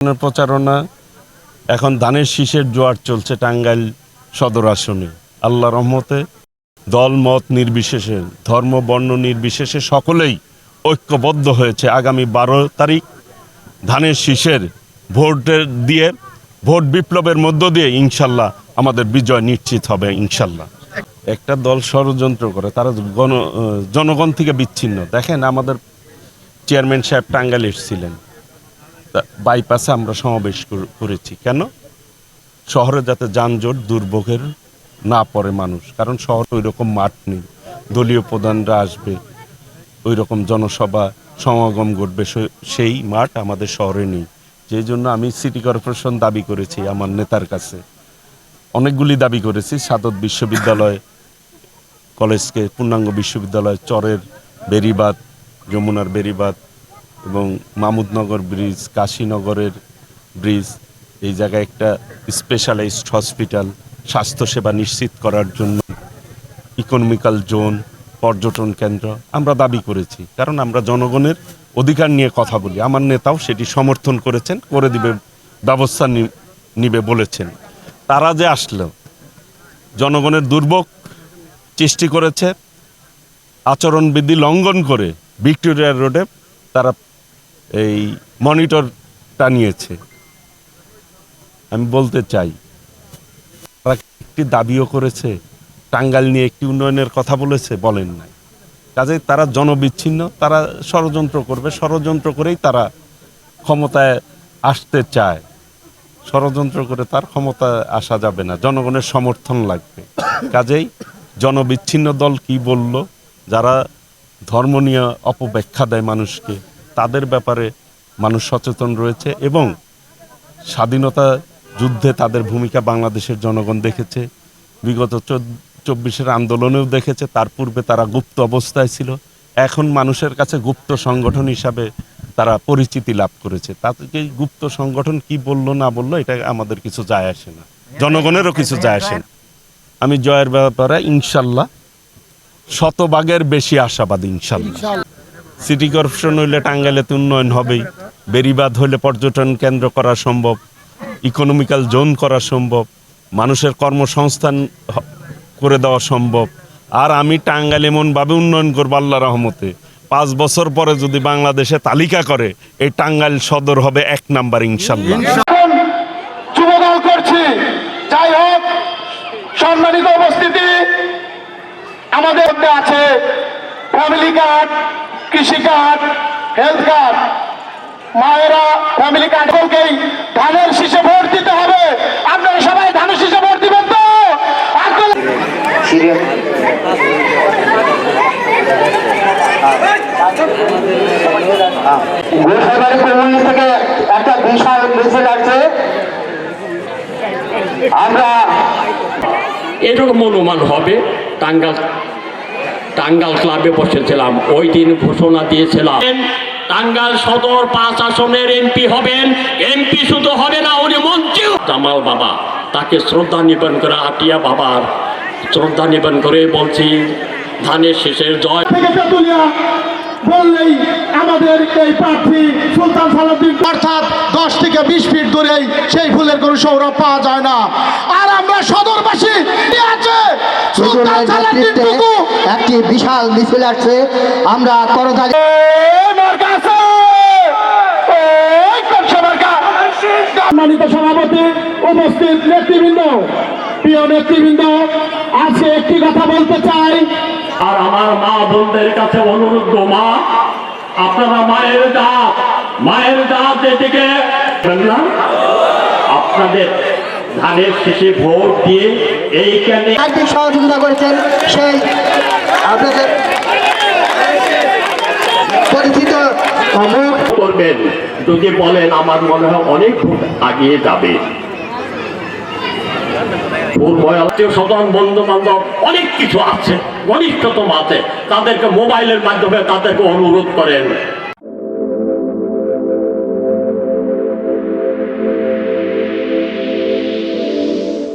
প্রচারণা এখন ধানের শীষের জোয়ার চলছে টাঙ্গাইল সদর আসনে। আল্লাহ রহমতে দল মত নির্বিশেষে, ধর্ম বর্ণ নির্বিশেষে সকলেই ঐক্যবদ্ধ হয়েছে আগামী 12 তারিখ ধানের শীষের ভোট বিপ্লবের মধ্য দিয়ে ইনশাল্লাহ আমাদের বিজয় নিশ্চিত হবে ইনশাল্লাহ। একটা দল ষড়যন্ত্র করে, তারা জনগণ থেকে বিচ্ছিন্ন। দেখেন, আমাদের চেয়ারম্যান সাহেব টাঙ্গাইল এসেছিলেন, বাইপাসে আমরা সমাবেশ করেছি। কেন? শহরে যাতে যানজট দুর্ভোগের না পড়ে মানুষ, কারণ শহরে ওই রকম মাঠ নেই, দলীয় প্রধানরা আসবে, ওই রকম জনসভা সমাগম ঘটবে, সেই মাঠ আমাদের শহরে নেই। যেই জন্য আমি সিটি কর্পোরেশন দাবি করেছি আমার নেতার কাছে, অনেকগুলি দাবি করেছি। সাদত বিশ্ববিদ্যালয় কলেজকে পূর্ণাঙ্গ বিশ্ববিদ্যালয়, চরের বেড়িবাঁধ, যমুনার বেড়িবাঁধ এবং মামুদনগর ব্রিজ, কাশীনগরের ব্রিজ, এই জায়গায় একটা স্পেশালাইজড হসপিটাল, স্বাস্থ্যসেবা নিশ্চিত করার জন্য ইকোনমিক্যাল জোন, পর্যটন কেন্দ্র আমরা দাবি করেছি। কারণ আমরা জনগণের অধিকার নিয়ে কথা বলি। আমার নেতাও সেটি সমর্থন করেছেন, করে দিবে, ব্যবস্থা নিবে বলেছেন। তারা যে আসলো জনগণের দুর্ভোগ সৃষ্টি করেছে, আচরণবিধি লঙ্ঘন করে ভিক্টোরিয়া রোডে তারা এই মনিটর টানিয়েছে। আমি বলতে চাই, তারা একটি দাবিও করেছে, টাঙ্গাইল নিয়ে একটি উন্নয়নের কথা বলেছে, বলেন নাই। কাজেই তারা জনবিচ্ছিন্ন, তারা ষড়যন্ত্র করবে, ষড়যন্ত্র করেই তারা ক্ষমতায় আসতে চায়। ষড়যন্ত্র করে তার ক্ষমতায় আসা যাবে না, জনগণের সমর্থন লাগবে। কাজেই জনবিচ্ছিন্ন দল কি বলল, যারা ধর্ম নিয়ে অপব্যাখ্যা দেয় মানুষকে, তাদের ব্যাপারে মানুষ সচেতন রয়েছে এবং স্বাধীনতা যুদ্ধে তাদের ভূমিকা বাংলাদেশের জনগণ দেখেছে, বিগত 24-এর আন্দোলনেও দেখেছে। তার পূর্বে তারা গুপ্ত অবস্থায় ছিল, এখন মানুষের কাছে গুপ্ত সংগঠন হিসাবে তারা পরিচিতি লাভ করেছে। তাদেরকে গুপ্ত সংগঠন কি বললো না বললো এটা আমাদের কিছু যায় আসে না, জনগণেরও কিছু যায় আসে না। আমি জয়ের ব্যাপারে ইনশাল্লাহ শতভাগের বেশি আশাবাদী ইনশাল্লাহ। সিটি কর্পোরেশন হইলে টাঙ্গাইলেতে উন্নয়ন হবেই, বেড়িবাঁধ হইলে পর্যটন কেন্দ্র করা সম্ভব, ইকোনমিক্যাল জোন করা সম্ভব, মানুষের কর্মসংস্থান করে দেওয়া সম্ভব। আর আমি টাঙ্গাইল এমনভাবে উন্নয়ন করবো আল্লাহ রহমতে, 5 বছর পরে যদি বাংলাদেশে তালিকা করে, এই টাঙ্গাইল সদর হবে 1 নাম্বার ইনশাল্লাহ। যুবদল করছি। যাই হোক, সম্মানিত উপস্থিতি, আমাদের মধ্যে আছে ফ্যামিলি কার্ড, কৃষি কার্ড, হেলথ কার্ড। মায়েরা ফ্যামিলি কার্ডকেই ধানের শীষে ভোট দিতে হবে। আপনারা সবাই ধানের শীষে ভোট দিবেন তো? থেকে একটা বিশাল মেসেজ আছে, আমরা এরকম অনুমান হবে। টাঙ্গাইল ক্লাবে বসেছিলাম, ওই দিন ঘোষণা দিয়েছিলাম টাঙ্গাইল সদর 5 আসনের এমপি হবেন। এমপি শুধু হবে না, উনি মন্ত্রীও। জামাল বাবা, তাকে শ্রদ্ধা নিবেদন করে, আটিয়া বাবার শ্রদ্ধা নিবেদন করে বলছি, ধানের শীষের জয়। বললেই আমাদের এই প্রার্থী সুলতান সালাউদ্দিন, অর্থাৎ 10 থেকে 20 ফিট দূরেই সেই ফুলের কোনো সৌরভ পাওয়া যায় না। আর আমরা সদরবাসী আছে সুলতান সালাউদ্দিন একটি বিশাল মিছিল আসছে, আমরা করতালি সম্মানিত সভাপতি, উপস্থিত নেতৃবৃন্দ, প্রিয় নেতৃবৃন্দ, আজকে একটি কথা বলতে চাই। আর আমার মা বোনদের কাছে অনুরোধ, মা আপনারা মায়ের জাত এদিকে আপনাদের ধানের শেষে ভোট দিয়ে এইখানে আর্থিক সহযোগিতা করেছেন, সেই আপনাদের পরিচিত করবেন। যদি বলেন, আমার মনে হয় অনেক ভোট আগিয়ে যাবে। স্বজন বন্ধু বান্ধব অনেক কিছু আছে, ঘনিষ্ঠতম আছে, তাদেরকে মোবাইলের মাধ্যমে তাদেরকে অনুরোধ করেন,